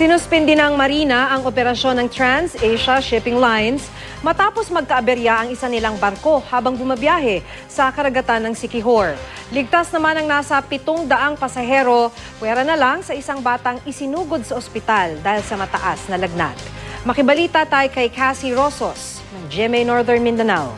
Sinuspindi ng Marina ang operasyon ng Trans-Asia Shipping Lines matapos magkaaberya ang isa nilang barko habang bumabiyahe sa karagatan ng Siquijor. Ligtas naman ang nasa 700 pasahero, puwera na lang sa isang batang isinugod sa ospital dahil sa mataas na lagnat. Makibalita tayo kay Cassie Rosos ng GMA Northern Mindanao.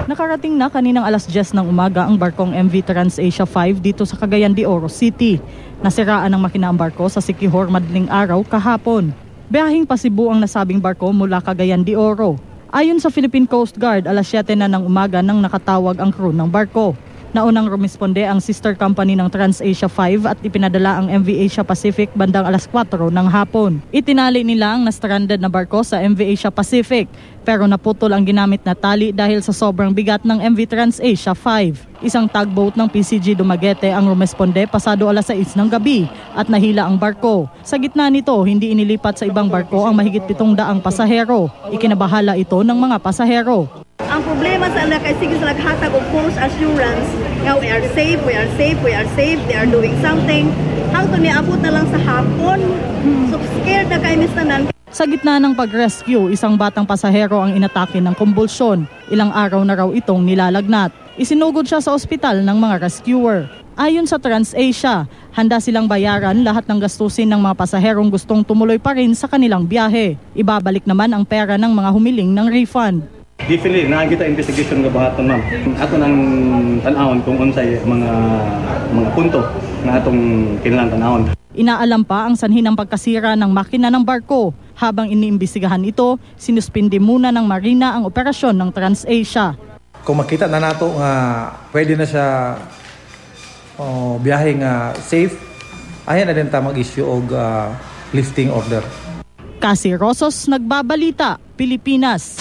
Nakarating na kaninang alas 10 ng umaga ang barkong MV Trans-Asia 5 dito sa Cagayan de Oro City. Nasiraan ng makina ang barko sa Siquijor madaling araw kahapon. Biyaheng pa Cebu ang nasabing barko mula Cagayan de Oro. Ayon sa Philippine Coast Guard, alas 7 na ng umaga nang nakatawag ang crew ng barko. Naunang rumisponde ang sister company ng Trans-Asia 5 at ipinadala ang MV Asia Pacific bandang alas 4 ng hapon. Itinali nila ang na-stranded na barko sa MV Asia Pacific pero naputol ang ginamit na tali dahil sa sobrang bigat ng MV Trans-Asia 5. Isang tugboat ng PCG Dumaguete ang rumisponde pasado alas 6 ng gabi at nahila ang barko. Sa gitna nito, hindi inilipat sa ibang barko ang mahigit 700 pasahero. Ikinabahala ito ng mga pasahero. Ang problema sa anak ay sige sa naghatag og false assurance nga we are safe, they are doing something. Hangtod niabot na lang sa hapon. So scared na kay mistanan. Sa gitna ng pag-rescue, isang batang pasahero ang inatake ng kumbulsyon. Ilang araw na raw itong nilalagnat. Isinugod siya sa ospital ng mga rescuer. Ayon sa Trans-Asia, handa silang bayaran lahat ng gastusin ng mga pasaherong gustong tumuloy pa rin sa kanilang biyahe. Ibabalik naman ang pera ng mga humiling ng refund. Definitely, nakikita investigation nga bahaton, ma'am. Ato nang tanawon kung unsay mga punto na atong kinalang tanawon. Inaalam pa ang sanhi ng pagkasira ng makina ng barko. Habang iniimbestigahan ito, sinuspindi muna ng Marina ang operasyon ng Trans-Asia. Kung makita na nato nga pwede na siya biyahe nga safe, ayan na din ta mag-issue og lifting order. Cassie Rosos, Nagbabalita, Pilipinas.